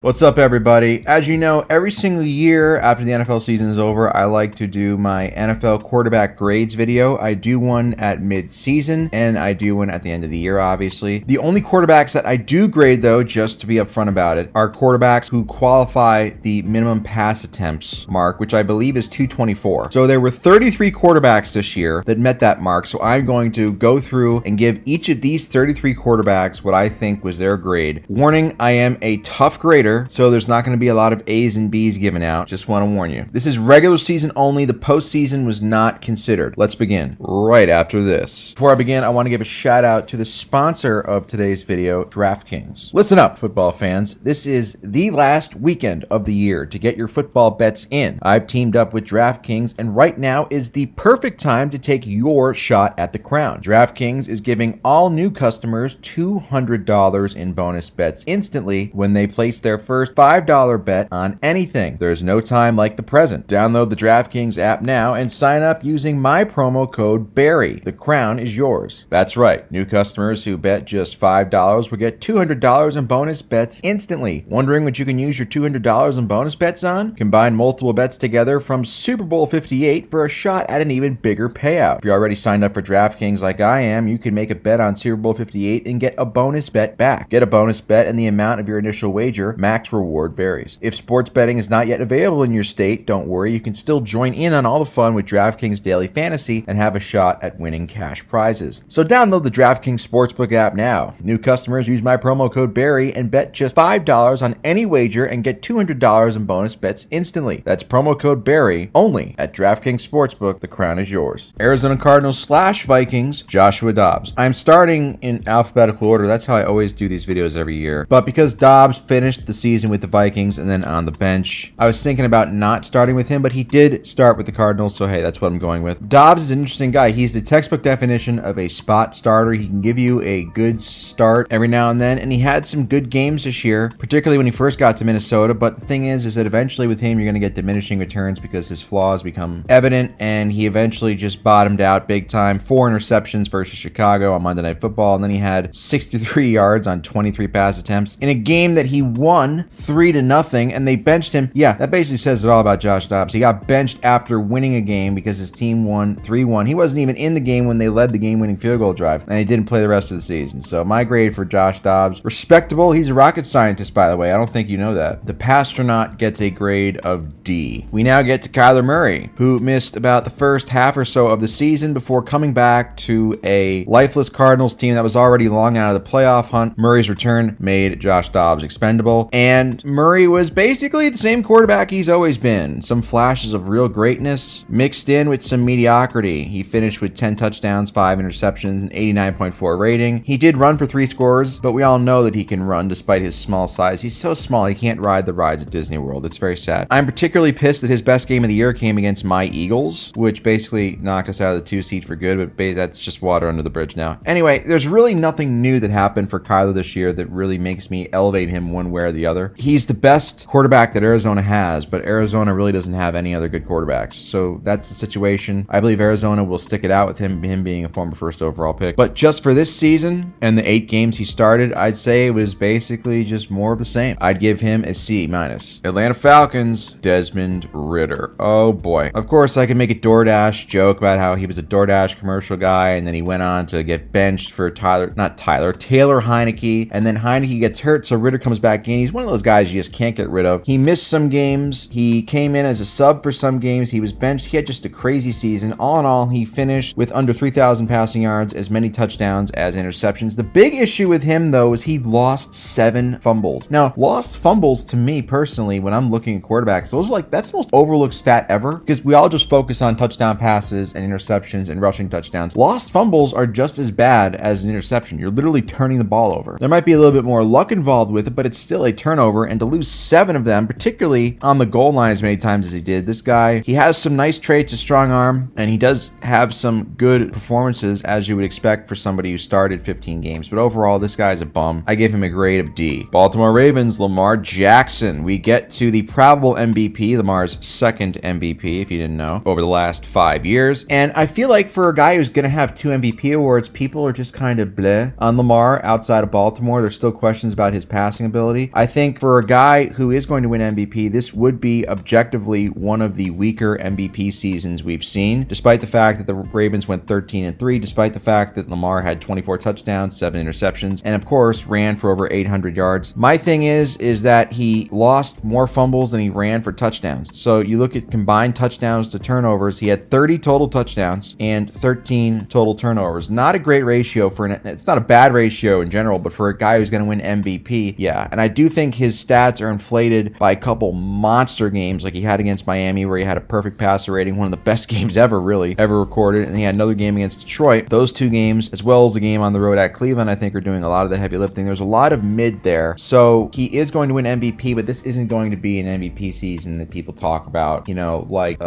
What's up, everybody? As you know, every single year after the NFL season is over, I like to do my NFL quarterback grades video. I do one at mid-season, and I do one at the end of the year, obviously. The only quarterbacks that I do grade, though, just to be upfront about it, are quarterbacks who qualify the minimum pass attempts mark, which I believe is 224. So there were 33 quarterbacks this year that met that mark, so I'm going to go through and give each of these 33 quarterbacks what I think was their grade. Warning, I am a tough grader, so there's not going to be a lot of A's and B's given out. Just want to warn you. This is regular season only. The postseason was not considered. Let's begin right after this. Before I begin, I want to give a shout out to the sponsor of today's video, DraftKings. Listen up, football fans. This is the last weekend of the year to get your football bets in. I've teamed up with DraftKings, and right now is the perfect time to take your shot at the crown. DraftKings is giving all new customers $200 in bonus bets instantly when they place their first $5 bet on anything. There's no time like the present. Download the DraftKings app now and sign up using my promo code BARRY. The crown is yours. That's right. New customers who bet just $5 will get $200 in bonus bets instantly. Wondering what you can use your $200 in bonus bets on? Combine multiple bets together from Super Bowl LVIII for a shot at an even bigger payout. If you're already signed up for DraftKings like I am, you can make a bet on Super Bowl LVIII and get a bonus bet back. Get a bonus bet and the amount of your initial wager. Max reward varies. If sports betting is not yet available in your state, don't worry, you can still join in on all the fun with DraftKings Daily Fantasy and have a shot at winning cash prizes. So download the DraftKings Sportsbook app now. New customers use my promo code BARRY and bet just $5 on any wager and get $200 in bonus bets instantly. That's promo code BARRY only at DraftKings Sportsbook. The crown is yours. Arizona Cardinals / Vikings, Joshua Dobbs. I'm starting in alphabetical order. That's how I always do these videos every year. But because Dobbs finished the season with the Vikings and then on the bench, I was thinking about not starting with him, but he did start with the Cardinals, so hey, that's what I'm going with. Dobbs is an interesting guy. He's the textbook definition of a spot starter. He can give you a good start every now and then, and he had some good games this year, particularly when he first got to Minnesota. But the thing is that eventually with him, you're going to get diminishing returns because his flaws become evident, and he eventually just bottomed out big time. 4 interceptions versus Chicago on Monday Night Football, and then he had 63 yards on 23 pass attempts in a game that he won 3-0, and they benched him. Yeah, that basically says it all about Josh Dobbs. He got benched after winning a game because his team won 3-1. He wasn't even in the game when they led the game-winning field goal drive, and he didn't play the rest of the season. So my grade for Josh Dobbs, respectable. He's a rocket scientist, by the way. I don't think you know that. The Pastronaut gets a grade of D. We now get to Kyler Murray, who missed about the first half or so of the season before coming back to a lifeless Cardinals team that was already long out of the playoff hunt. Murray's return made Josh Dobbs expendable, and Murray was basically the same quarterback he's always been. Some flashes of real greatness mixed in with some mediocrity. He finished with 10 touchdowns, 5 interceptions, and 89.4 rating. He did run for 3 scores, but we all know that he can run despite his small size. He's so small, he can't ride the rides at Disney World. It's very sad. I'm particularly pissed that his best game of the year came against my Eagles, which basically knocked us out of the 2 seed for good, but that's just water under the bridge now. Anyway, there's really nothing new that happened for Kyler this year that really makes me elevate him one way or the other. He's the best quarterback that Arizona has, but Arizona really doesn't have any other good quarterbacks. So that's the situation. I believe Arizona will stick it out with him being a former first overall pick. But just for this season and the 8 games he started, I'd say it was basically just more of the same. I'd give him a C-. Atlanta Falcons, Desmond Ridder. Oh boy. Of course, I can make a DoorDash joke about how he was a DoorDash commercial guy, and then he went on to get benched for Taylor Heineke, and then Heineke gets hurt, so Ridder comes back in. He's one of those guys you just can't get rid of. He missed some games. He came in as a sub for some games. He was benched. He had just a crazy season. All in all, he finished with under 3,000 passing yards, as many touchdowns as interceptions. The big issue with him, though, is he lost 7 fumbles. Now, lost fumbles to me personally, when I'm looking at quarterbacks, that's the most overlooked stat ever, because we all just focus on touchdown passes and interceptions and rushing touchdowns. Lost fumbles are just as bad as an interception. You're literally turning the ball over. There might be a little bit more luck involved with it, but it's still a turnover, and to lose 7 of them, particularly on the goal line as many times as he did, this guy, he has some nice traits, a strong arm, and he does have some good performances, as you would expect for somebody who started 15 games, but overall, this guy's a bum. I give him a grade of D. Baltimore Ravens, Lamar Jackson. We get to the probable MVP, Lamar's second MVP, if you didn't know, over the last 5 years, and I feel like for a guy who's going to have 2 MVP awards, people are just kind of bleh on Lamar outside of Baltimore. There's still questions about his passing ability. I think for a guy who is going to win MVP, this would be objectively one of the weaker MVP seasons we've seen, despite the fact that the Ravens went 13-3, despite the fact that Lamar had 24 touchdowns, 7 interceptions, and of course ran for over 800 yards. My thing is that he lost more fumbles than he ran for touchdowns. So you look at combined touchdowns to turnovers, he had 30 total touchdowns and 13 total turnovers. Not a great ratio it's not a bad ratio in general, but for a guy who's going to win MVP, yeah. And I do think his stats are inflated by a couple monster games like he had against Miami where he had a perfect passer rating, one of the best games ever recorded, and he had another game against Detroit. Those two games, as well as the game on the road at Cleveland, I think are doing a lot of the heavy lifting. There's a lot of mid there. So he is going to win MVP, but this isn't going to be an MVP season that people talk about, like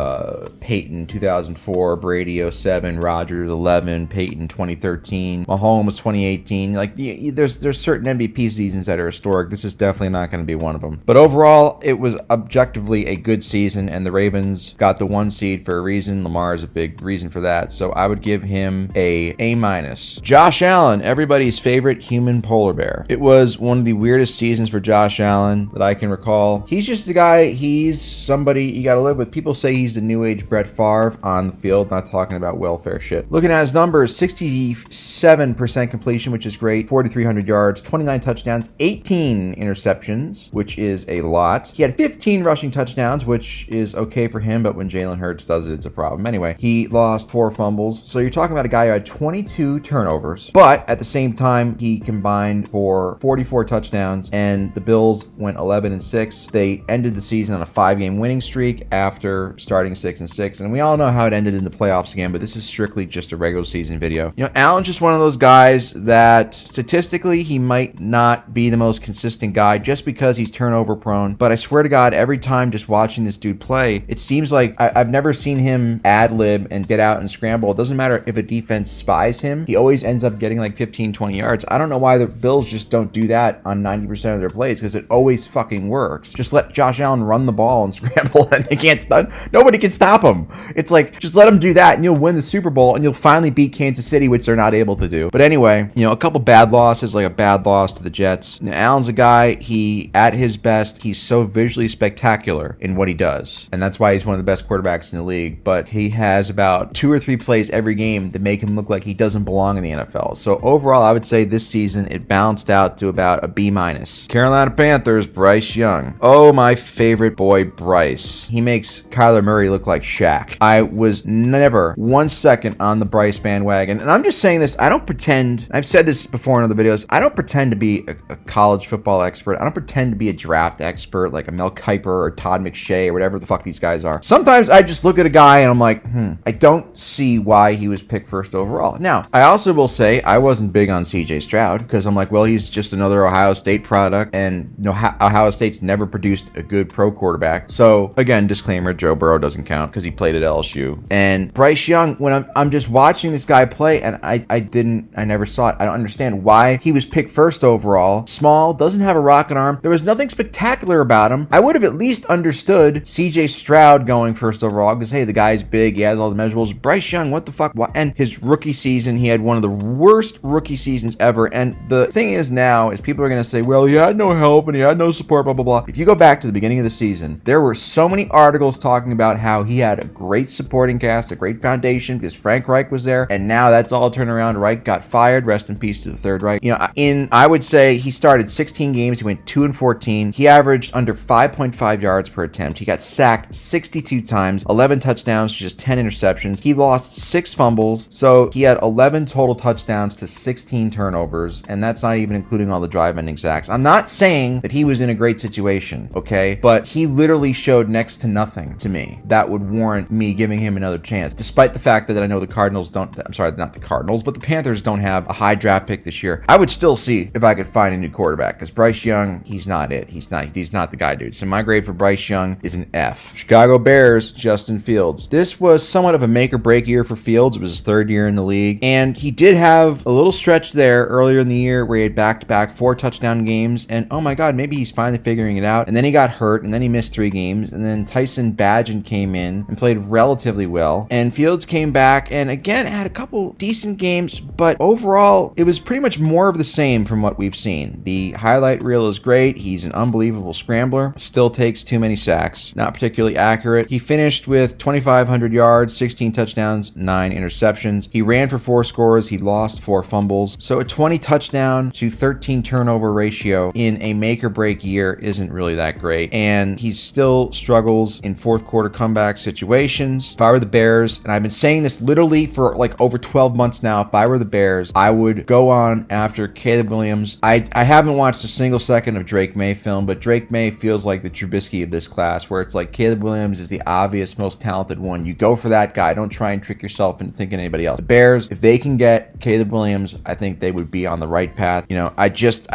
Peyton 2004, Brady 07, Rodgers 11, Peyton 2013, Mahomes 2018. Like there's certain MVP seasons that are historic. This is definitely not going to be one of them. But overall, it was objectively a good season, and the Ravens got the 1 seed for a reason. Lamar is a big reason for that. So I would give him a A-. Josh Allen, everybody's favorite human polar bear. It was one of the weirdest seasons for Josh Allen that I can recall. He's just a guy, he's somebody you got to live with. People say he's the new age Brett Favre on the field, not talking about welfare shit. Looking at his numbers, 67% completion, which is great, 4,300 yards, 29 touchdowns, 18 interceptions, which is a lot. He had 15 rushing touchdowns, which is okay for him, but when Jalen Hurts does it, it's a problem. Anyway, he lost 4 fumbles. So you're talking about a guy who had 22 turnovers, but at the same time, he combined for 44 touchdowns, and the Bills went 11-6. They ended the season on a 5-game winning streak after starting 6-6, and we all know how it ended in the playoffs again, but this is strictly just a regular season video. Allen's just one of those guys that statistically he might not be the most consistent guy just because he's turnover prone, but I swear to God, every time just watching this dude play, it seems like I've never seen him ad-lib and get out and scramble. It doesn't matter if a defense spies him, he always ends up getting like 15-20 yards. I don't know why the Bills just don't do that on 90% of their plays, because it always fucking works. Just let Josh Allen run the ball and scramble, and they can't stop. Nobody can stop him. It's like, just let him do that and you'll win the Super Bowl and you'll finally beat Kansas City, which they're not able to do. But anyway, a couple bad losses, like a bad loss to the Jets. Allen's a guy, at his best, he's so visually spectacular in what he does, and that's why he's one of the best quarterbacks in the league, but he has about 2 or 3 plays every game that make him look like he doesn't belong in the NFL. So overall, I would say this season it balanced out to about a B-. Carolina Panthers, Bryce Young. Oh, my favorite boy, Bryce. He makes Kyler Murray look like Shaq. I was never 1 second on the Bryce bandwagon, and I'm just saying this, I don't pretend, I've said this before in other videos, I don't pretend to be a college football expert. I don't pretend to be a draft expert like a Mel Kiper or Todd McShay or whatever the fuck these guys are. Sometimes I just look at a guy and I'm like, I don't see why he was picked first overall. Now, I also will say I wasn't big on CJ Stroud because I'm like, well, he's just another Ohio State product, and Ohio State's never produced a good pro quarterback. So again, disclaimer, Joe Burrow doesn't count because he played at LSU. And Bryce Young, when I'm just watching this guy play, and I never saw it. I don't understand why he was picked first overall. Small, doesn't have a rocket arm. There was nothing spectacular about him. I would have at least understood CJ Stroud going first overall because, hey, the guy's big, he has all the measurables. Bryce Young, what the fuck? And his rookie season, he had one of the worst rookie seasons ever. And the thing is now is people are going to say, well, he had no help and he had no support, blah, blah, blah. If you go back to the beginning of the season, there were so many articles talking about how he had a great supporting cast, a great foundation because Frank Reich was there. And now that's all turned around. Reich got fired. Rest in peace to the Third Reich. I would say he started 16 games. He went 2-14. He averaged under 5.5 yards per attempt. He got sacked 62 times, 11 touchdowns, just 10 interceptions. He lost 6 fumbles. So he had 11 total touchdowns to 16 turnovers. And that's not even including all the drive-ending sacks. I'm not saying that he was in a great situation, okay? But he literally showed next to nothing to me that would warrant me giving him another chance, despite the fact that I know the Cardinals don't, I'm sorry, not the Cardinals, but the Panthers don't have a high draft pick this year. I would still see if I could find a new quarterback because Bryce Young, he's not it. He's not the guy, dude. So my grade for Bryce Young is an F. Chicago Bears, Justin Fields. This was somewhat of a make or break year for Fields. It was his 3rd year in the league, and he did have a little stretch there earlier in the year where he had back-to-back 4 touchdown games, and oh my god, maybe he's finally figuring it out. And then he got hurt, and then he missed 3 games, and then Tyson Bagent came in and played relatively well, and Fields came back and again had a couple decent games, but overall it was pretty much more of the same from what we've seen. The highlight reel is great. He's an unbelievable scrambler. Still takes too many sacks. Not particularly accurate. He finished with 2,500 yards, 16 touchdowns, 9 interceptions. He ran for 4 scores. He lost 4 fumbles. So a 20 touchdown to 13 turnover ratio in a make or break year isn't really that great. And he still struggles in fourth quarter comeback situations. If I were the Bears, and I've been saying this literally for like over 12 months now, if I were the Bears, I would go on after Caleb Williams. I haven't watched a single second of Drake May film, but Drake May feels like the Trubisky of this class, where it's like Caleb Williams is the obvious most talented one. You go for that guy. Don't try and trick yourself into thinking anybody else. The Bears, if they can get Caleb Williams, I think they would be on the right path. You know, I just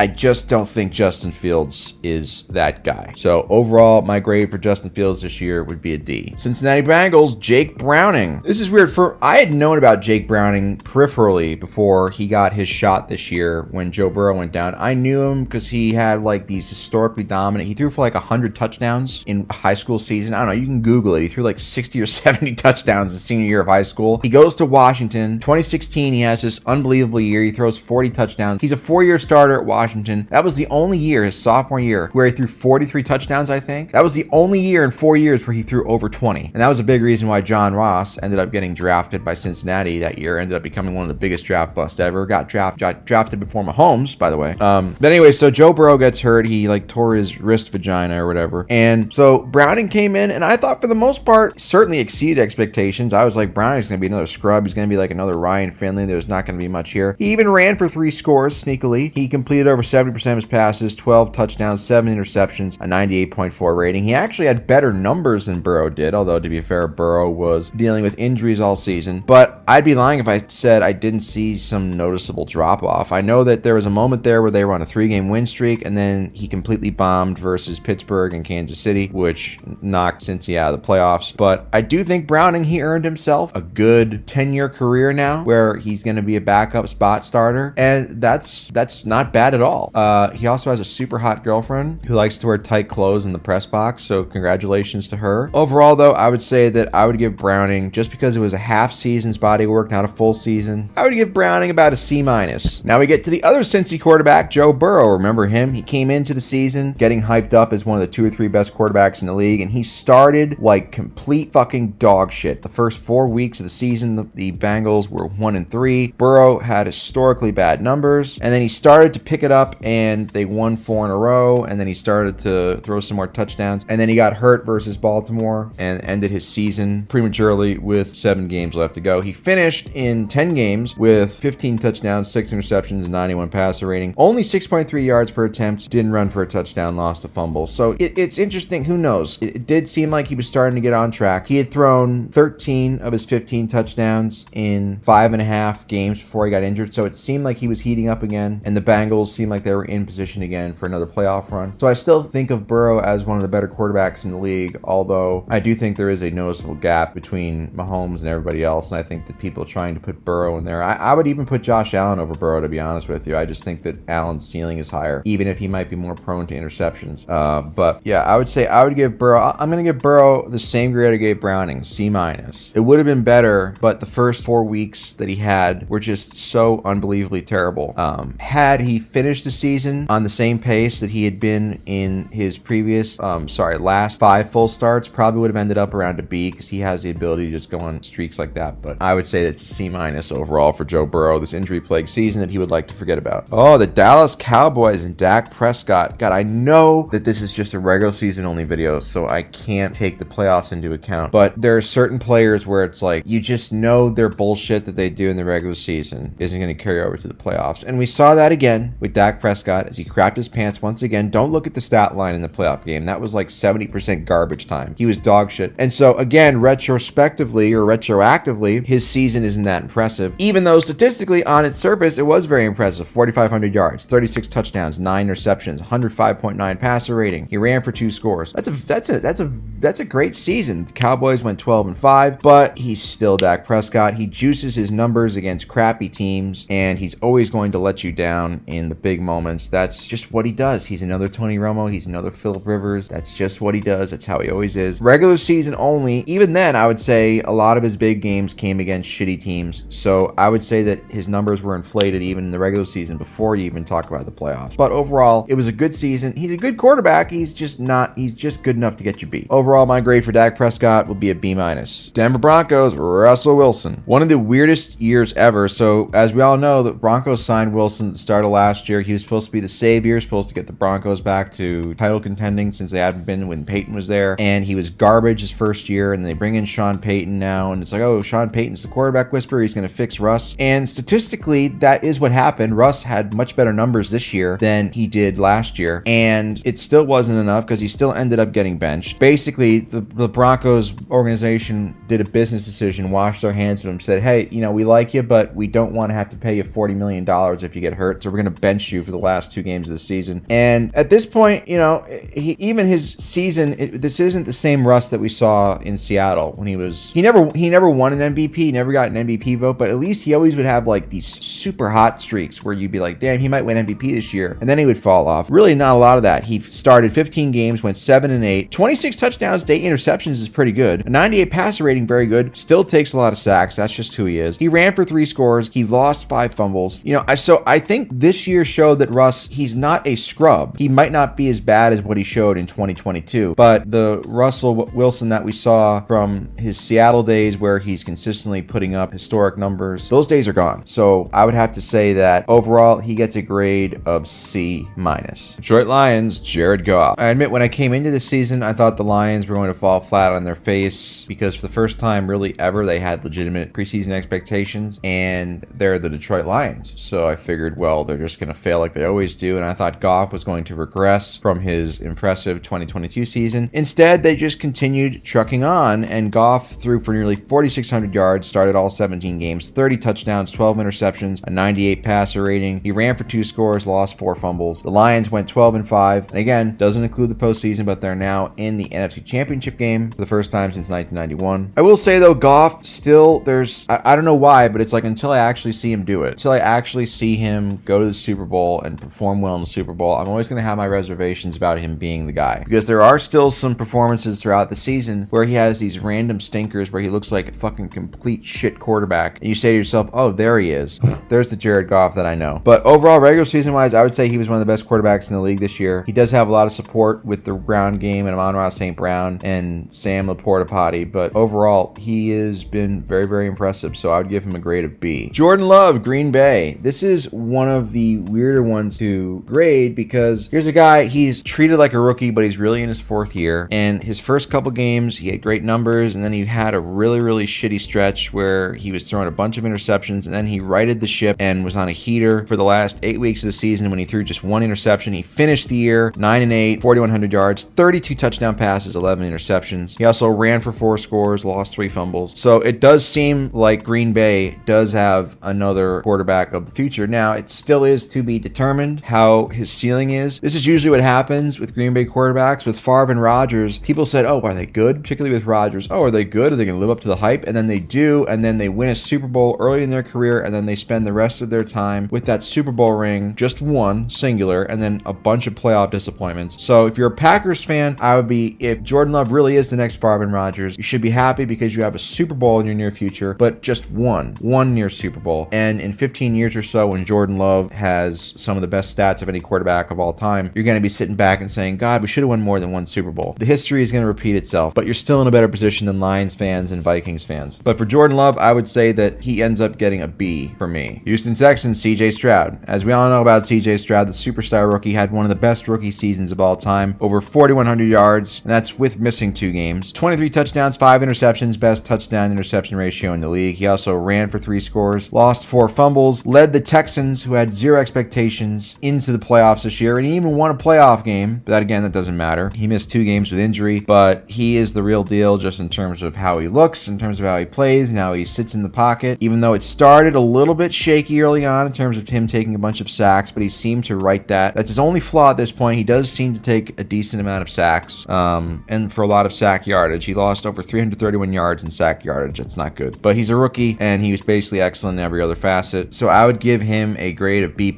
don't think Justin Fields is that guy. So overall, my grade for Justin Fields this year would be a D. Cincinnati Bengals, Jake Browning. This is weird. I had known about Jake Browning peripherally before he got his shot this year when Joe Burrow went down. I knew him because he had like these historically dominant. He threw for like 100 touchdowns in a high school season. I don't know. You can Google it. He threw like 60 or 70 touchdowns his senior year of high school. He goes to Washington. 2016, he has this unbelievable year. He throws 40 touchdowns. He's a 4-year starter at Washington. That was the only year, his sophomore year, where he threw 43 touchdowns, I think. That was the only year in 4 years where he threw over 20. And that was a big reason why John Ross ended up getting drafted by Cincinnati that year. Ended up becoming one of the biggest draft busts ever. Got drafted before Mahomes, by the way. But anyway, so Joe Burrow gets hurt. He like tore his wrist vagina or whatever. And so Browning came in, and I thought for the most part, certainly exceeded expectations. I was like, Browning's going to be another scrub. He's going to be like another Ryan Finley. There's not going to be much here. He even ran for 3 scores sneakily. He completed over 70% of his passes, 12 touchdowns, 7 interceptions, a 98.4 rating. He actually had better numbers than Burrow did, although to be fair, Burrow was dealing with injuries all season. But I'd be lying if I said I didn't see some noticeable drop-off. I know that there was a moment there where they were on a 3-game win streak, and then he completely bombed versus Pittsburgh and Kansas City, which knocked Cincy out of the playoffs. But I do think Browning, he earned himself a good 10-year career now where he's going to be a backup spot starter, and that's not bad at all. He also has a super hot girlfriend who likes to wear tight clothes in the press box, so congratulations to her. Overall, though, I would say that I would give Browning, just because it was a half season's body work, not a full season, I would give Browning about a C-. Now we get to the other Cincy quarterback, Joe Burrow. Remember him? He came into the season getting hyped up as one of the 2 or 3 best quarterbacks in the league, and he started like complete fucking dog shit. The first 4 weeks of the season, the Bengals were 1-3. Burrow had historically bad numbers, and then he started to pick it up, and they won 4 in a row, and then he started to throw some more touchdowns, and then he got hurt versus Baltimore and ended his season prematurely with 7 games left to go. He finished in 10 games with 15 touchdowns, 6 interceptions, and 91 passer rating. Only 6.3 yards per attempt. Didn't run for a touchdown, lost a fumble. So it's interesting. Who knows? It did seem like he was starting to get on track. He had thrown 13 of his 15 touchdowns in 5.5 games before he got injured. So it seemed like he was heating up again, and the Bengals seemed like they were in position again for another playoff run. So I still think of Burrow as one of the better quarterbacks in the league, although I do think there is a noticeable gap between Mahomes and everybody else, and I think that people are trying to put Burrow in there. I would even put Josh Allen over Burrow, to be honest with you. I just think that Allen's ceiling is higher, even if he might be more prone to interceptions. But yeah, I would say I would give Burrow, I'm going to give Burrow the same grade I gave Browning, C-. It would have been better, but the first 4 weeks that he had were just so unbelievably terrible. Had he finished the season on the same pace that he had been in his previous, last 5 full starts, probably would have ended up around a B, because he has the ability to just go on streaks like that. But I would say that's a C- overall for Joe Burrow, this injury-plagued season that he would like to forget about. Oh, the Dallas Cowboys and Dak Prescott. God, I know that this is just a regular season only video, so I can't take the playoffs into account. But there are certain players where it's like, you just know their bullshit that they do in the regular season isn't going to carry over to the playoffs. And we saw that again with Dak Prescott as he crapped his pants once again. Don't look at the stat line in the playoff game. That was like 70% garbage time. He was dog shit. And so again, retrospectively or retroactively, his season isn't that impressive, even though statistically on its surface, it was very impressive. 4,500 yards, 36 touchdowns, 9 interceptions, 105.9 passer rating. He ran for 2 scores. That's a great season. The Cowboys went 12-5, but he's still Dak Prescott. He juices his numbers against crappy teams, and he's always going to let you down in the big moments. That's just what he does. He's another Tony Romo. He's another Phillip Rivers. That's just what he does. That's how he always is. Regular season only. Even then, I would say a lot of his big games came against shitty teams. So I would say that his numbers were inflated even in the regular season before you even talk about the playoffs. But overall, overall, it was a good season. He's a good quarterback. He's just good enough to get you beat. Overall, my grade for Dak Prescott will be a B-. Denver Broncos, Russell Wilson. One of the weirdest years ever. So as we all know, the Broncos signed Wilson at the start of last year. He was supposed to be the savior, supposed to get the Broncos back to title contending since they hadn't been when Peyton was there. And he was garbage his first year, and they bring in Sean Payton now, and it's like, oh, Sean Payton's the quarterback whisperer. He's going to fix Russ. And statistically, that is what happened. Russ had much better numbers this year than he did last year, and it still wasn't enough because he still ended up getting benched. Basically, the Broncos organization did a business decision, washed their hands of him, said, hey, we like you, but we don't want to have to pay you $40 million if you get hurt, so we're going to bench you for the last 2 games of the season. And at this point, even his season, this isn't the same Russ that we saw in Seattle when he never won an MVP, never got an MVP vote, but at least he always would have like these super hot streaks where you'd be like, damn, he might win MVP this year, and then he would fall off. Really not a lot of that. He started 15 games, went 7-8, 26 touchdowns, 8 interceptions is pretty good. A 98 passer rating, very good. Still takes a lot of sacks. That's just who he is. He ran for 3 scores. He lost 5 fumbles. So I think this year showed that Russ, he's not a scrub. He might not be as bad as what he showed in 2022, but the Russell Wilson that we saw from his Seattle days where he's consistently putting up historic numbers, those days are gone. So I would have to say that overall, he gets a grade of C-. Detroit Lions, Jared Goff. I admit when I came into this season, I thought the Lions were going to fall flat on their face because for the first time really ever, they had legitimate preseason expectations, and they're the Detroit Lions. So I figured, well, they're just going to fail like they always do, and I thought Goff was going to regress from his impressive 2022 season. Instead, they just continued trucking on, and Goff threw for nearly 4,600 yards, started all 17 games, 30 touchdowns, 12 interceptions, a 98 passer rating. He ran for 2 scores, lost 4 fumbles. The Lions went 12-5, and again, doesn't include the postseason, but they're now in the NFC Championship game for the first time since 1991. I will say though, Goff still, I don't know why, but it's like until I actually see him do it, until I actually see him go to the Super Bowl and perform well in the Super Bowl, I'm always going to have my reservations about him being the guy, because there are still some performances throughout the season where he has these random stinkers where he looks like a fucking complete shit quarterback, and you say to yourself, oh, there he is. There's the Jared Goff that I know. But overall, regular season wise, I would say he was one of the best quarterbacks in the league this year. He does have a lot of support with the ground game and Amon-Ra St. Brown and Sam Laporta-Potty, but overall, he has been very, very impressive, so I would give him a grade of B. Jordan Love, Green Bay. This is one of the weirder ones to grade because here's a guy, he's treated like a rookie, but he's really in his 4th year, and his first couple games, he had great numbers, and then he had a really, really shitty stretch where he was throwing a bunch of interceptions, and then he righted the ship and was on a heater for the last 8 weeks of the season when he threw just 1 interception. He finished the year 9-8, 4,100 yards, 32 touchdown passes, 11 interceptions. He also ran for 4 scores, lost 3 fumbles. So it does seem like Green Bay does have another quarterback of the future. Now, it still is to be determined how his ceiling is. This is usually what happens with Green Bay quarterbacks. With Favre and Rodgers, people said, oh, are they good? Particularly with Rodgers. Oh, are they good? Are they going to live up to the hype? And then they do, and then they win a Super Bowl early in their career, and then they spend the rest of their time with that Super Bowl ring, just one, singular, and then a bunch of playoff disappointments. So if you're a Packers fan, I would be, if Jordan Love really is the next Favre and Rodgers, you should be happy because you have a Super Bowl in your near future, but just one near Super Bowl. And in 15 years or so, when Jordan Love has some of the best stats of any quarterback of all time, you're going to be sitting back and saying, God, we should have won more than 1 Super Bowl. The history is going to repeat itself, but you're still in a better position than Lions fans and Vikings fans. But for Jordan Love, I would say that he ends up getting a B for me. Houston Texans, CJ Stroud. As we all know about CJ Stroud, the superstar rookie had one of the best rookie seasons of all time, over 4,100 yards, and that's with missing 2 games. 23 touchdowns, 5 interceptions, best touchdown interception ratio in the league. He also ran for 3 scores, lost 4 fumbles, led the Texans, who had 0 expectations, into the playoffs this year, and he even won a playoff game, but that doesn't matter. He missed 2 games with injury, but he is the real deal just in terms of how he looks, in terms of how he plays, and how he sits in the pocket, even though it started a little bit shaky early on in terms of him taking a bunch of sacks, but he seemed to right that. That's his only flaw at this point. He does seem to take a decent amount of sacks, and for a lot of sack yardage. He lost over 331 yards in sack yardage. That's not good. But he's a rookie, and he was basically excellent in every other facet, so I would give him a grade of B+.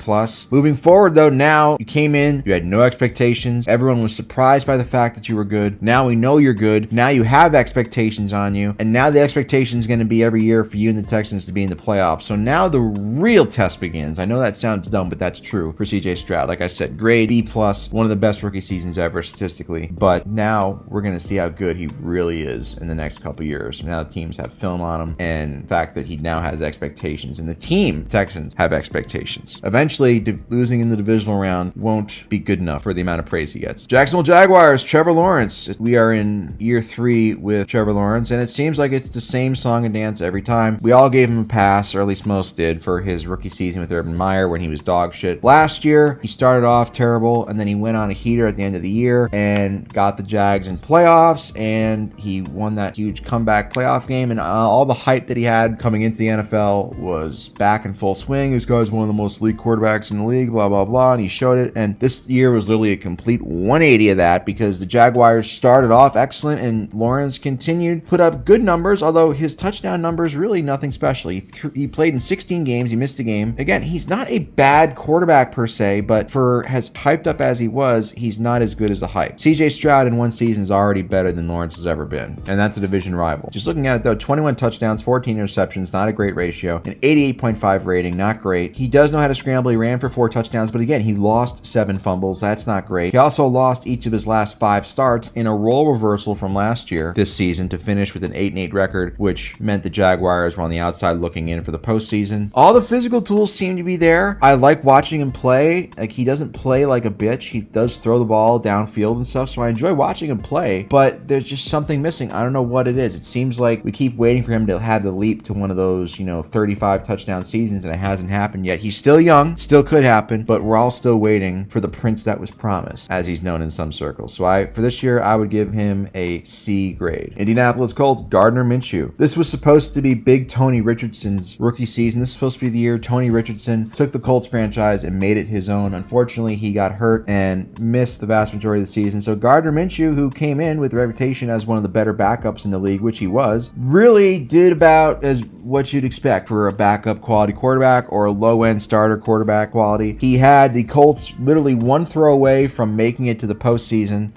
Moving forward, though, now you came in, you had no expectations. Everyone was surprised by the fact that you were good. Now we know you're good. Now you have expectations on you, and now the expectation is going to be every year for you and the Texans to be in the playoffs. So now the real test begins. I know that sounds dumb, but that's true for CJ Stroud. Stroud. Like I said, grade B+, one of the best rookie seasons ever statistically. But now we're going to see how good he really is in the next couple years. Now the teams have film on him, and the fact that he now has expectations, and the team, Texans, have expectations. Eventually, losing in the divisional round won't be good enough for the amount of praise he gets. Jacksonville Jaguars, Trevor Lawrence. We are in year 3 with Trevor Lawrence, and it seems like it's the same song and dance every time. We all gave him a pass, or at least most did, for his rookie season with Urban Meyer when he was dog shit. Last year, he started off terrible, and then he went on a heater at the end of the year and got the Jags in playoffs, and he won that huge comeback playoff game, and all the hype that he had coming into the NFL was back in full swing. This guy's one of the most elite quarterbacks in the league, blah, blah, blah, and he showed it. And this year was literally a complete 180 of that, because the Jaguars started off excellent, and Lawrence continued put up good numbers, although his touchdown numbers really nothing special. He played in 16 games. He missed a game. Again, he's not a bad quarterback per se, but for as hyped up as he was, he's not as good as the hype. CJ Stroud in one season is already better than Lawrence has ever been, and that's a division rival. Just looking at it though, 21 touchdowns, 14 interceptions, not a great ratio, an 88.5 rating, not great. He does know how to scramble. He ran for 4 touchdowns, but again, he lost 7 fumbles. That's not great. He also lost each of his last 5 starts in a role reversal from last year this season to finish with an 8-8 record, which meant the Jaguars were on the outside looking in for the postseason. All the physical tools seem to be there. I like watching him play. Like, he doesn't play like a bitch. He does throw the ball downfield and stuff, so I enjoy watching him play, but there's just something missing. I don't know what it is. It seems like we keep waiting for him to have the leap to one of those, 35 touchdown seasons, and it hasn't happened yet. He's still young, still could happen, but we're all still waiting for the prince that was promised, as he's known in some circles. So for this year, I would give him a C grade. Indianapolis Colts, Gardner Minshew. This was supposed to be Big Tony Richardson's rookie season. This is supposed to be the year Tony Richardson took the Colts franchise and made it his own. Unfortunately, he got hurt and missed the vast majority of the season. So Gardner Minshew, who came in with a reputation as one of the better backups in the league, which he was, really did about as what you'd expect for a backup quality quarterback or a low-end starter quarterback quality. He had the Colts literally one throw away from making it to the postseason.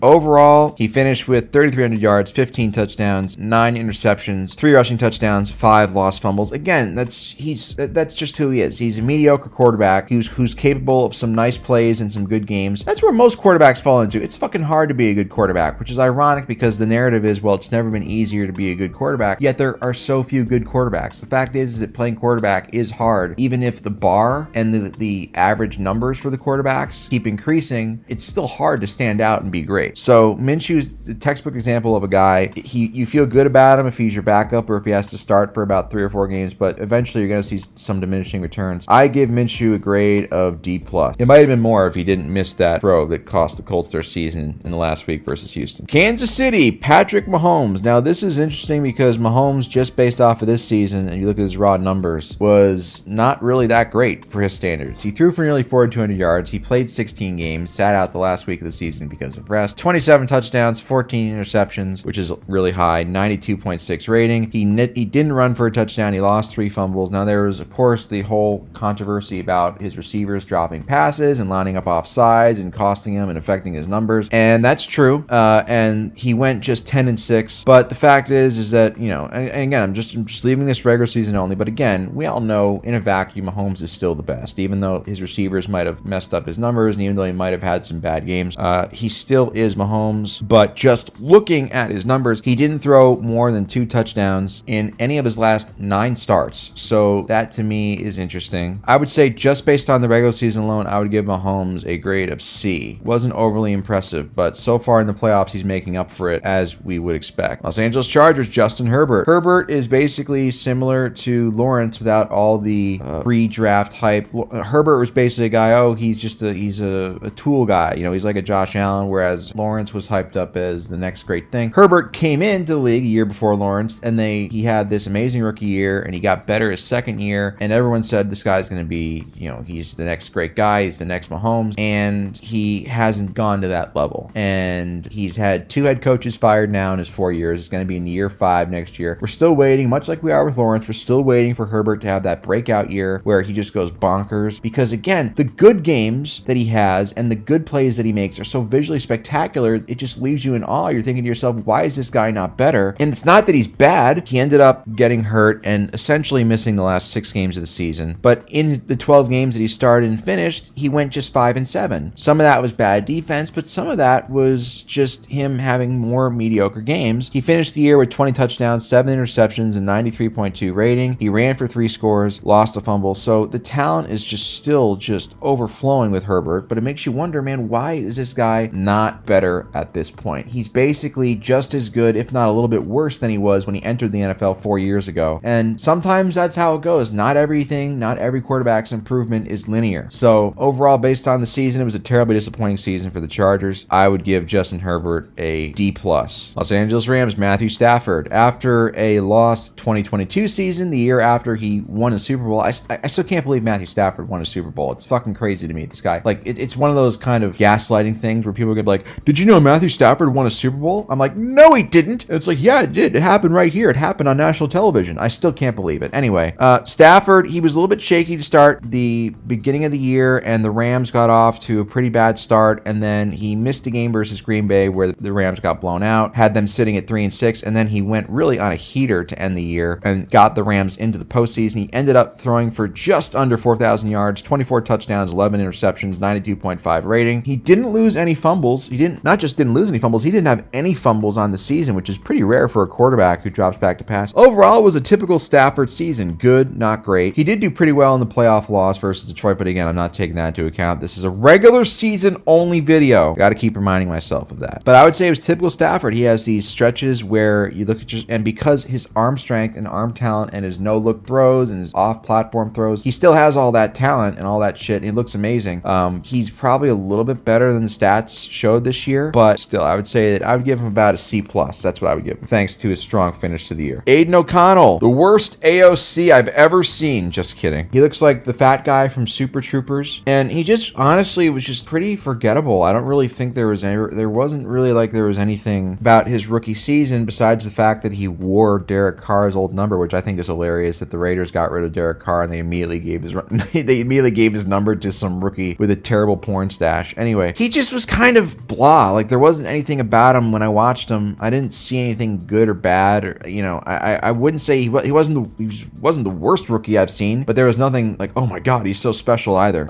Overall, he finished with 3,300 yards, 15 touchdowns, 9 interceptions, 3 rushing touchdowns, 5 lost fumbles. Again, that's just who he is. He's a mediocre quarterback who's capable of some nice plays and some good games. That's where most quarterbacks fall into. It's fucking hard to be a good quarterback, which is ironic because the narrative is, well, it's never been easier to be a good quarterback, yet there are so few good quarterbacks. The fact is that playing quarterback is hard. Even if the bar and the average numbers for the quarterbacks keep increasing, it's still hard to stand out and be great. So Minshew's the textbook example of a guy, you feel good about him if he's your backup or if he has to start for about 3 or 4 games, but eventually you're going to see some diminishing returns. I give Minshew a grade of D+. It might have been more if he didn't miss that throw that cost the Colts their season in the last week versus Houston. Kansas City, Patrick Mahomes. Now this is interesting because Mahomes, just based off of this season, and you look at his raw numbers, was not really that great for his standards. He threw for nearly 4,200 yards. He played 16 games, sat out the last week of the season because of rest. 27 touchdowns, 14 interceptions, which is really high, 92.6 rating. He didn't run for a touchdown. He lost 3 fumbles. Now there was, of course, the whole controversy about his receivers dropping passes and lining up off sides and costing him and affecting his numbers, and that's true. And he went just 10-6. But the fact is that, and again, I'm just leaving this regular season only. But again, we all know in a vacuum, Mahomes is still the best, even though his receivers might have messed up his numbers, and even though he might have had some bad games, he still is Mahomes. But just looking at his numbers, he didn't throw more than 2 touchdowns in any of his last 9 starts. So that to me is interesting. I would say just based on the regular season alone, I would give Mahomes a grade of C. Wasn't overly impressive, but so far in the playoffs, he's making up for it as we would expect. Los Angeles Chargers, Justin Herbert. Herbert is basically similar to Lawrence without all the pre-draft hype. Herbert was basically a guy, he's a tool guy. He's like a Josh Allen, whereas Lawrence was hyped up as the next great thing. Herbert came into the league a year before Lawrence, and he had this amazing rookie year, and he got better his second year, and everyone said this guy's going to be, he's the next great guy, he's the next Mahomes, and he hasn't gone to that level. And he's had 2 head coaches fired now in his 4 years. It's going to be in year 5 next year. We're still waiting, much like we are with Lawrence, we're still waiting for Herbert to have that breakout year where he just goes bonkers, because again, the good games that he has and the good plays that he makes are so visually spectacular, it just leaves you in awe. You're thinking to yourself, why is this guy not better? And it's not that he's bad. He ended up getting hurt and essentially missing the last 6 games of the season, but in the 12 games that he started and finished, he went just 5-7. Some of that was bad defense, but some of that was just him having more mediocre games. He finished the year with 20 touchdowns, 7 interceptions, and 93.2 rating. He ran for 3 scores, lost a fumble. So the talent is just still just overflowing with Herbert, but it makes you wonder, man, why is this guy not better at this point? He's basically just as good, if not a little bit worse than he was when he entered the NFL 4 years ago. And sometimes that's how it goes. Not every quarterback's improvement is linear. So overall, based on the season, it was a terribly disappointing season for the Chargers. I would give Justin Herbert a D+. Los Angeles Rams, Matthew Stafford. After a lost 2022 season, the year after he won a Super Bowl, I still can't believe Matthew Stafford won a Super Bowl. It's fucking crazy to me. This guy, like, it's one of those kind of gaslighting things where people get like, did you know Matthew Stafford won a Super Bowl? I'm like, no, he didn't. And it's like, yeah, it did. It happened right here. It happened on national television. I still can't believe it. Anyway, Stafford, he was a little bit shaky to start the beginning of the year, and the Rams got off to a pretty bad start, and then he missed a game versus Green Bay where the Rams got blown out, had them sitting at 3-6, and then he went really on a heater to end the year and got the Rams into the postseason. He ended up throwing for just under 4,000 yards, 24 touchdowns, 11 interceptions, 92.5 rating. He didn't lose any fumbles. He didn't lose any fumbles, he didn't have any fumbles on the season, which is pretty rare for a quarterback who drops back to pass. Overall, it was a typical Stafford season. Good, not great. He did do pretty well in the playoff loss versus Detroit, but again, I'm not taking that into account. This is a regular season only video. Got to keep reminding myself of that. But I would say it was typical Stafford. He has these stretches where you look at and because his arm strength and arm talent and his no-look throws and his off-platform throws, he still has all that talent and all that shit, and he looks amazing. He's probably a little bit better than the stats showed this year, but still, I would say that I would give him about a C+. That's what I would give him, thanks to his strong finish to the year. Aiden O'Connell, the worst AOC I've ever seen. Just kidding. He looks like the fat guy from Super Troopers, and he just honestly was just pretty forgettable. I don't really think there wasn't really like there was anything about his rookie season besides the fact that he wore Derek Carr's old number, which I think is hilarious that the Raiders got rid of Derek Carr and they immediately gave his number to some rookie with a terrible porn stash. Anyway, he just was kind of blah. Like, there wasn't anything about him when I watched him. I didn't see anything good or bad, or I wouldn't say he wasn't the worst rookie I've seen, but there was nothing like, oh my god, he's so special either.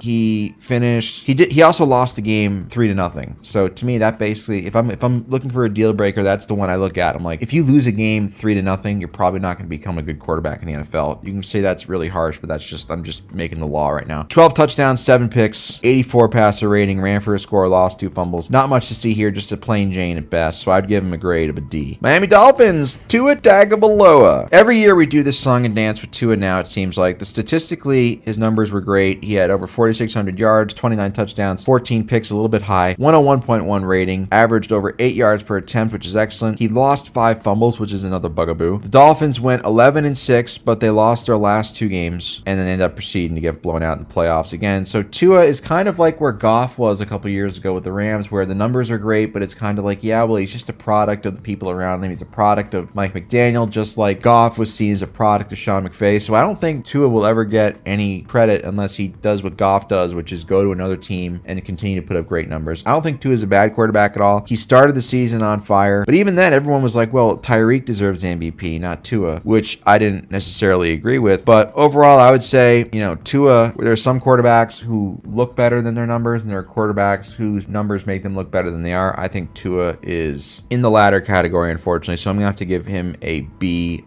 He also lost the game 3-0. So to me, that basically, if I'm looking for a deal breaker, that's the one I look at. I'm like, if you lose a game 3-0, you're probably not going to become a good quarterback in the NFL. You can say that's really harsh, but I'm just making the law right now. 12 touchdowns, 7 picks, 84 passer rating, ran for a score, lost 2 fumbles. Not much to see here, just a plain Jane at best, so I'd give him a grade of a D. Miami Dolphins, Tua Tagovailoa. Every year we do this song and dance with Tua now, it seems like. Statistically, his numbers were great. He had over 4,600 yards, 29 touchdowns, 14 picks, a little bit high, 101.1 rating, averaged over 8 yards per attempt, which is excellent. He lost 5 fumbles, which is another bugaboo. The Dolphins went 11-6, but they lost their last 2 games and then ended up proceeding to get blown out in the playoffs again. So Tua is kind of like where Goff was a couple years ago with the Rams, where the numbers are great, but it's kind of like, yeah, well, he's just a product of the people around him. He's a product of Mike McDaniel, just like Goff was seen as a product of Sean McVay. So I don't think Tua will ever get any credit unless he does what Goff does, which is go to another team and continue to put up great numbers. I don't think Tua is a bad quarterback at all. He started the season on fire, but even then, everyone was like, well, Tyreek deserves MVP, not Tua, which I didn't necessarily agree with. But overall, I would say, Tua, there's some quarterbacks who look better than their numbers, and there are quarterbacks whose numbers make them look better than they are. I think Tua is in the latter category, unfortunately, so I'm going to have to give him a B-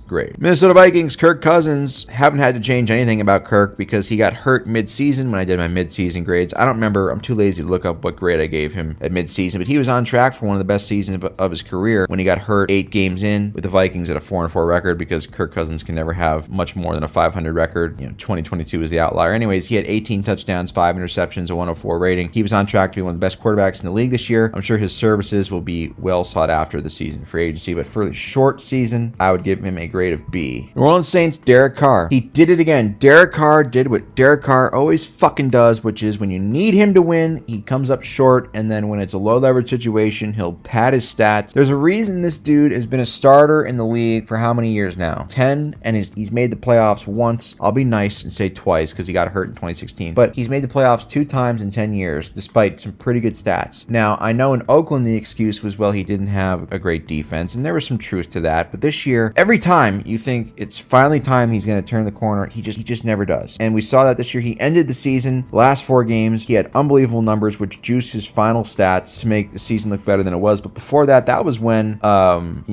grade. Minnesota Vikings, Kirk Cousins. Haven't had to change anything about Kirk because he got hurt mid-season when I did my mid-season grades. I don't remember. I'm too lazy to look up what grade I gave him at mid-season, but he was on track for one of the best seasons of his career when he got hurt 8 games in with the Vikings at a 4-4 record, because Kirk Cousins can never have much more than a 500 record. 2022 is the outlier. Anyways, he had 18 touchdowns, 5 interceptions, a 104 rating. He was on track to be one of the best quarterbacks in the league this year. I'm sure his services will be well sought after the season free agency, but for the short season, I would give him a grade of B. New Orleans Saints, Derek Carr. He did it again. Derek Carr did what Derek Carr always fucking does, which is when you need him to win, he comes up short, and then when it's a low leverage situation, he'll pad his stats. There's a reason this dude has been a starter in the league for how many years now? 10, and he's made the playoffs once. I'll be nice and say twice because he got hurt in 2016, but he's made the playoffs 2 times in 10 years despite some pretty good stats. Now, I know in Oakland the excuse was, well, he didn't have a great defense, and there was some truth to that, but this year, every time you think it's finally time he's going to turn the corner, he just never does. And we saw that this year. He ended the season, the last 4 games, he had unbelievable numbers, which juiced his final stats to make the season look better than it was. But before that, that was when, the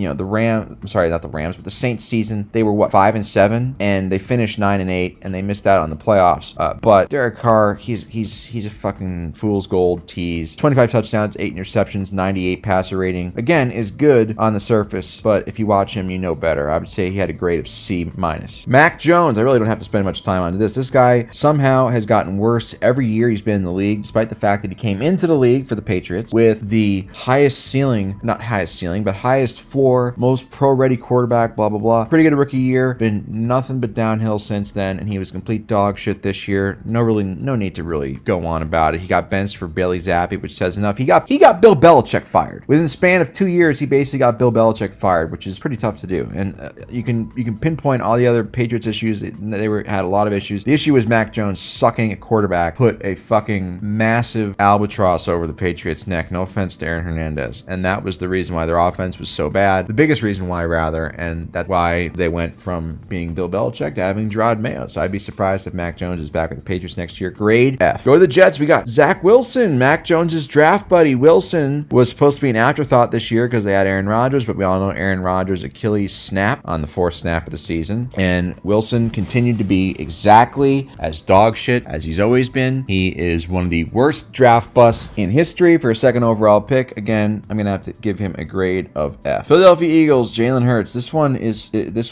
Saints season, they were, 5-7, and they finished 9-8, and they missed out on the playoffs. But Derek Carr, he's a fucking fool's gold tease. 25 touchdowns, 8 interceptions, 98 passer rating. Again, is good on the surface, but if you watch him, you know better. I would say he had a grade of C-. Mac Jones, I really don't have to spend much time on this. This guy somehow has gotten worse every year he's been in the league, despite the fact that he came into the league for the Patriots with the highest floor, most pro-ready quarterback, blah, blah, blah. Pretty good rookie year. Been nothing but downhill since then, and he was complete dog shit this year. No need to really go on about it. He got benched for Bailey Zappi, which says enough. He got Bill Belichick fired. Within the span of 2 years, he basically got Bill Belichick fired, which is pretty tough to do. And you can pinpoint all the other Patriots issues. They had a lot of issues. The issue was Mac Jones sucking at quarterback put a fucking massive albatross over the Patriots' neck. No offense to Aaron Hernandez. And that was the reason why their offense was so bad. The biggest reason why, rather, and that's why they went from being Bill Belichick to having Gerard Mayo. So I'd be surprised if Mac Jones is back with the Patriots next year. Grade F. Go to the Jets. We got Zach Wilson, Mac Jones's draft buddy. Wilson was supposed to be an afterthought this year because they had Aaron Rodgers, but we all know Aaron Rodgers' Achilles snap on the 4th snap of the season. And Wilson continued to be exactly as dog shit as he's always been. He is one of the worst draft busts in history for a 2nd overall pick. Again, I'm going to have to give him a grade of F. Philadelphia Eagles, Jalen Hurts. This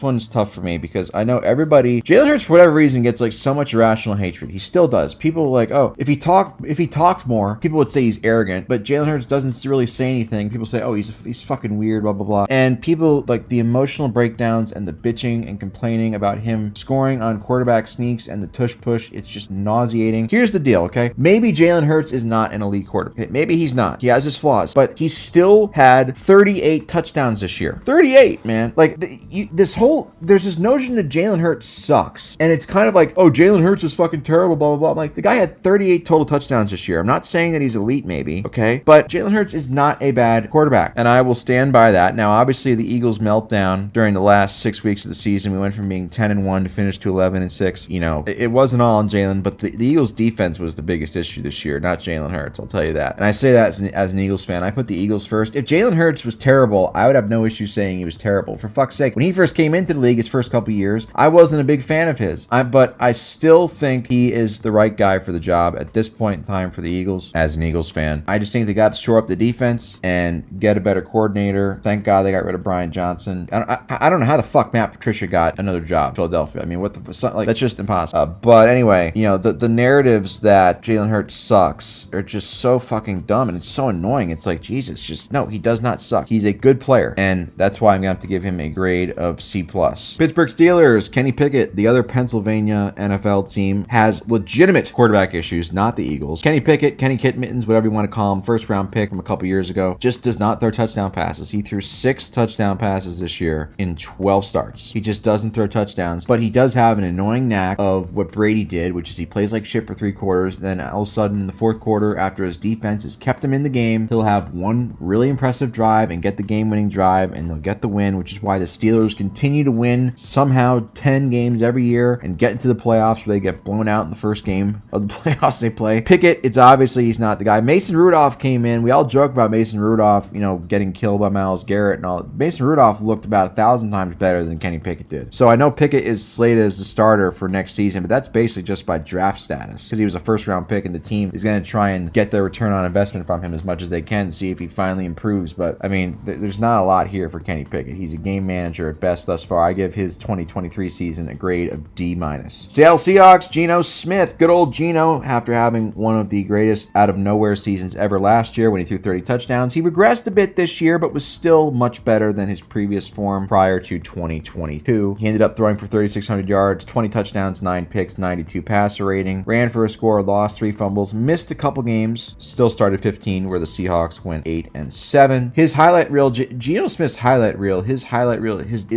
one's tough for me because I know Jalen Hurts, for whatever reason, gets like so much irrational hatred. He still does. People are like, oh, if he talked more, people would say he's arrogant, but Jalen Hurts doesn't really say anything. People say, oh, he's fucking weird, blah, blah, blah. And people, like, the emotional breakdowns and the bitching and complaining about him scoring on quarterback sneaks and the tush push, it's just nauseating. Here's the deal, okay? Maybe Jalen Hurts is not an elite quarterback. Maybe he's not. He has his flaws, but he still had 38 touchdowns this year. 38, man. Like, there's this notion that Jalen Hurts sucks. And it's kind of like, oh, Jalen Hurts is fucking terrible, blah, blah, blah. I'm like, the guy had 38 total touchdowns this year. I'm not saying that he's elite, maybe, okay? But Jalen Hurts is not a bad quarterback, and I will stand by that. Now, obviously, the Eagles meltdown during the last 6 weeks of the season, we went from being 10-1 to finish to 11-6. You know, it wasn't all on Jalen, but the Eagles' defense was the biggest issue this year, not Jalen Hurts. I'll tell you that. And I say that as an Eagles fan. I put the Eagles first. If Jalen Hurts was terrible, I would have no issue saying he was terrible. For fuck's sake, when he first came into the league, his first couple years, I wasn't a big fan of his. But I still think he is the right guy for the job at this point in time for the Eagles as an Eagles fan. I just think they got to shore up the defense and get a better coordinator. Thank God they got rid of Brian Johnson. I don't know how the fuck Matt Patricia got another job in Philadelphia. I mean, that's just impossible. But anyway, you know, the narratives that Jalen Hurts sucks are just so fucking dumb, and it's so annoying. It's like, Jesus, no, he does not suck. He's a good player, and that's why I'm going to have to give him a grade of C+. Pittsburgh Steelers, Kenny Pickett, the other Pennsylvania NFL team, has legitimate quarterback issues, not the Eagles. Kenny Pickett, Kenny Kittmittens, whatever you want to call him, first round pick from a couple years ago, just does not throw touchdown passes. He threw 6 touchdown passes this year in 12 starts. He just doesn't throw touchdowns, but he does have an annoying knack of what Brady did, which is he plays like shit for 3 quarters, then all of a sudden in the 4th quarter, after his defense has kept him in the game, he'll have one really impressive drive and get the game-winning drive, and they'll get the win, which is why the Steelers continue to win somehow 10 games every year and get into the playoffs where they get blown out in the first game of the playoffs they play. Pickett, it's obviously he's not the guy. Mason Rudolph came in. We all joke about Mason Rudolph, you know, getting killed by Myles Garrett and all. Mason Rudolph looked about 1,000 times better than Kenny Pickett did. So I know Pickett is slated as the starter for next season, but that's basically just by draft status because he was a first-round pick, and the team is going to try and get their return on investment from him as much as they can, see if he finally improves. But I mean, there's not a lot here for Kenny Pickett. He's a game manager at best thus far. I give his 2023 season a grade of D-. Seattle Seahawks, Geno Smith, good old Geno, after having one of the greatest out-of-nowhere seasons ever last year when he threw 30 touchdowns. He regressed a bit this year, but was still much better than his previous form prior to 2022. He ended up throwing for 3,600 yards, 20 touchdowns, 9 picks, 92 passer rating, ran for a score, lost 3 fumbles, missed a couple games, still started 15, where the Seahawks went 8-7. His highlight reel, Geno Smith's highlight reel is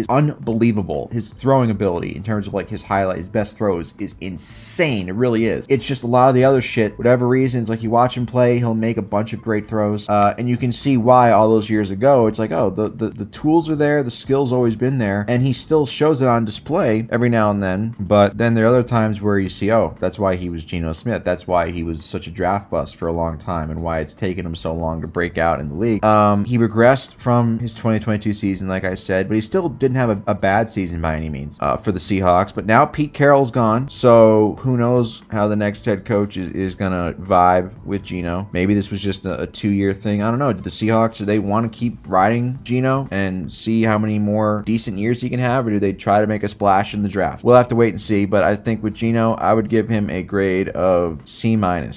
unbelievable. His throwing ability in terms of like his best throws is insane. It really is. It's just a lot of the other shit, whatever reasons, like you watch him play, he'll make a bunch of great throws, and you can see why all those years ago, it's like, oh, the tools are there, the skill's always been there, and he still shows it on display every now and then. But then there are other times times where you see, oh, that's why he was Geno Smith. That's why he was such a draft bust for a long time and why it's taken him so long to break out in the league. He regressed from his 2022 season, like I said, but he still didn't have a bad season by any means for the Seahawks. But now Pete Carroll's gone, so who knows how the next head coach is going to vibe with Geno. Maybe this was just a 2-year thing. I don't know. Do the Seahawks, do they want to keep riding Geno and see how many more decent years he can have, or do they try to make a splash in the draft? We'll have to wait and see, but I think with Geno, I would give him a grade of C-. San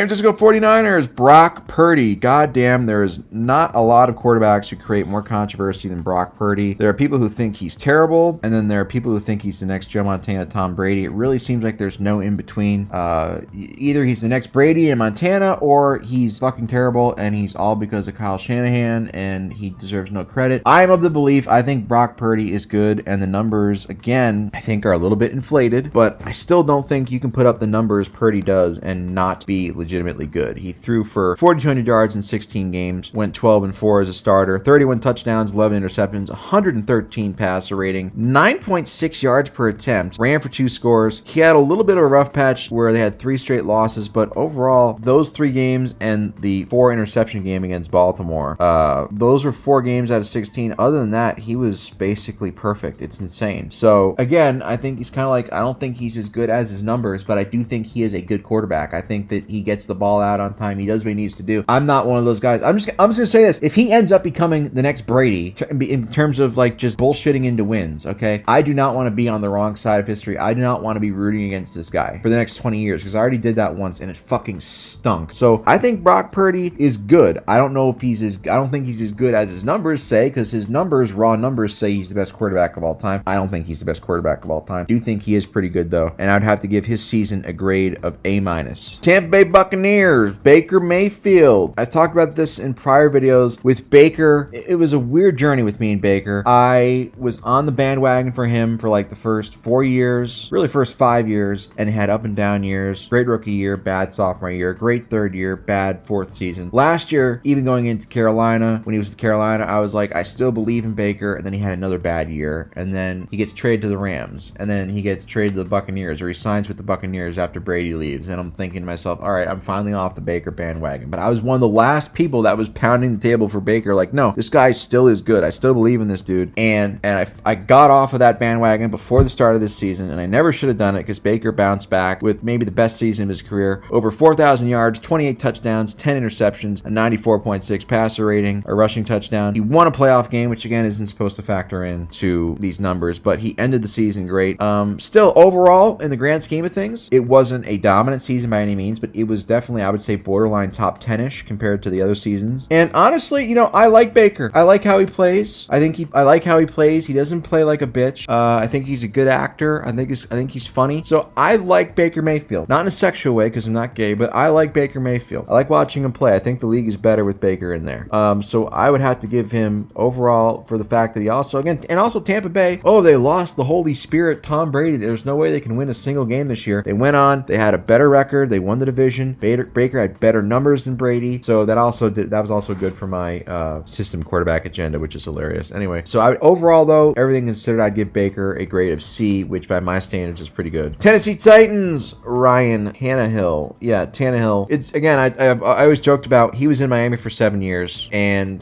Francisco 49ers, Brock Purdy. Goddamn, there is not a lot of quarterbacks who create more controversy than Brock Purdy. There are people who think he's terrible, and then there are people who think he's the next Joe Montana, Tom Brady. It really seems like there's no in between. Either he's the next Brady in Montana, or he's fucking terrible, and he's all because of Kyle Shanahan, and he deserves no credit. I am of the belief, I think Brock Purdy is good, and the numbers, again, I think are a little bit inflated, but I still don't think you can put up the numbers Purdy does and not be legitimately good. He threw for 4,200 yards in 16 games, went 12-4 as a starter, 31 touchdowns, 11 interceptions, 113 passer rating, 9.6 yards per attempt, ran for 2 scores. He had a little bit of a rough patch where they had 3 straight losses, but overall, those 3 games and the 4 interception game against Baltimore, those were 4 games out of 16. Other than that, he was basically perfect. It's insane. So again, I think he's kind of like, I don't think he's as good as his numbers, but I do think he is a good quarterback. I think that he gets the ball out on time. He does what he needs to do. I'm not one of those guys. I'm just gonna say this. If he ends up becoming the next Brady in terms of like just bullshitting into wins, okay, I do not want to be on the wrong side of history. I do not want to be rooting against this guy for the next 20 years because I already did that once and it fucking stunk. So I think Brock Purdy is good. I don't know if I don't think he's as good as his numbers say, because his numbers, raw numbers, say he's the best quarterback of all time. I don't think he's the best quarterback of all time. Do think he is pretty good though, and I'd have to give his season a grade of A-. Tampa Bay Buccaneers, Baker Mayfield. I talked about this in prior videos with Baker. It was a weird journey with me and Baker. I was on the bandwagon for him for like the first 4 years, really first 5 years, and had up and down years. Great rookie year, bad sophomore year, great third year, bad fourth season. Last year, even going into Carolina, when he was with Carolina, I was like, I still believe in Baker, and then he had another bad year, and then he gets traded to the Rams, and then he gets traded to the Buccaneers, or he signs with the Buccaneers after Brady leaves, and I'm thinking to myself, all right, I'm finally off the Baker bandwagon. But I was one of the last people that was pounding the table for Baker, like, no, this guy still is good. I still believe in this dude. And I got off of that bandwagon before the start of this season, and I never should have done it because Baker bounced back with maybe the best season of his career. Over 4,000 yards, 28 touchdowns, 10 interceptions, a 94.6 passer rating, a rushing touchdown. He won a playoff game, which again isn't supposed to factor into these numbers, but he ended the season great. Still, overall, in the grand scheme of things, it wasn't a dominant season by any means, but it was definitely, I would say, borderline top 10-ish compared to the other seasons. And honestly, you know, I like Baker. I like how he plays. I like how he plays. He doesn't play like a bitch. I think he's a good actor. I think he's funny. So I like Baker Mayfield. Not in a sexual way because I'm not gay, but I like Baker Mayfield. I like watching him play. I think the league is better with Baker in there. So I would have to give him overall for the fact that he also, again, and also Tampa Bay, they lost the Holy Spirit, Tom Brady. There's no way they can win a single game this year. They went on. They had a better record. They won the division. Baker had better numbers than Brady. So that was also good for my system quarterback agenda, which is hilarious. Anyway, so overall though, everything considered, I'd give Baker a grade of C, which by my standards is pretty good. Tennessee Titans, Ryan Tannehill. Yeah, Tannehill. It's, again, I always joked about, he was in Miami for 7 years, and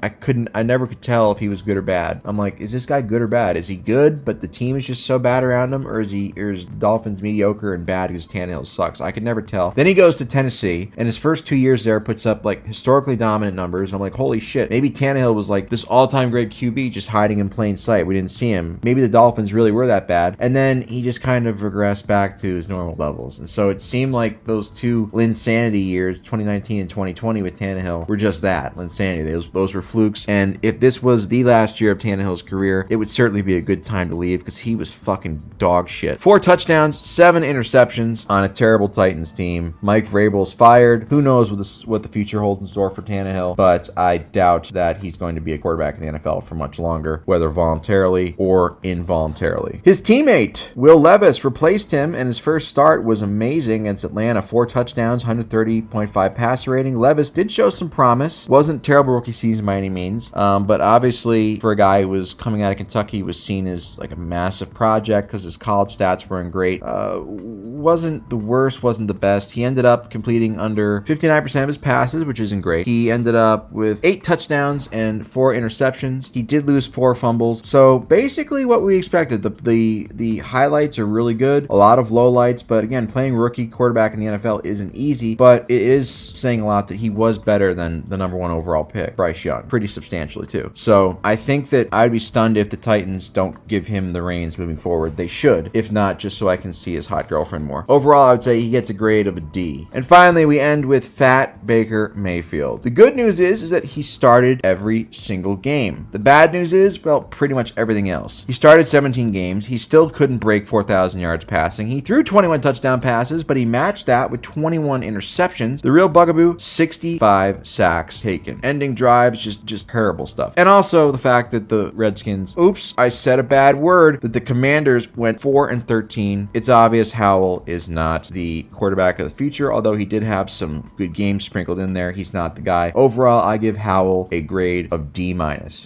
I never could tell if he was good or bad. I'm like, is this guy good or bad? Is he good, but the team is just so bad around him, or is the Dolphins mediocre and bad because Tannehill sucks? I could never tell. Then he goes to Tennessee, and his first 2 years there puts up like historically dominant numbers. I'm like, holy shit, maybe Tannehill was like this all-time great QB just hiding in plain sight. We didn't see him. Maybe the Dolphins really were that bad. And then he just kind of regressed back to his normal levels. And so it seemed like those two Linsanity years, 2019 and 2020 with Tannehill, were just that, Linsanity. Those were flukes. And if this was the last year of Tannehill's career, it would certainly be a good time to leave because he was fucking dog shit. 4 touchdowns, 7 interceptions on a terrible Titans team. Mike Vrabel's fired. Who knows what the future holds in store for Tannehill, but I doubt that he's going to be a quarterback in the NFL for much longer, whether voluntarily or involuntarily. His teammate, Will Levis, replaced him, and his first start was amazing against Atlanta. 4 touchdowns, 130.5 passer rating. Levis did show some promise. Wasn't terrible rookie season by any means, but obviously for a guy who was coming out of Kentucky, was seen as like a massive project because his college stats weren't great. wasn't the worst, wasn't the best. He ended up completing under 59% of his passes, which isn't great. He ended up with 8 touchdowns and 4 interceptions. He did lose 4 fumbles. So basically what we expected. The highlights are really good. A lot of lowlights, but again, playing rookie quarterback in the NFL isn't easy, but it is saying a lot that he was better than the number 1 overall pick, Bryce Young, pretty substantially too. So I think that I'd be stunned if the Titans don't give him the reins moving forward. They should, if not, just so I can see his hot girlfriend more. Overall, I would say he gets a grade of a D. And finally, we end with Fat Baker Mayfield. The good news is that he started every single game. The bad news is, well, pretty much everything else. He started 17 games. He still couldn't break 4,000 yards passing. He threw 21 touchdown passes, but he matched that with 21 interceptions. The real bugaboo, 65 sacks taken. Ending drives, just terrible stuff. And also the fact that the Redskins, oops, I said a bad word, that the Commanders went 4-13. It's obvious Howell is not the quarterback of the future, although he did have some good games sprinkled in there. He's not the guy. Overall, I give Howell a grade of D-.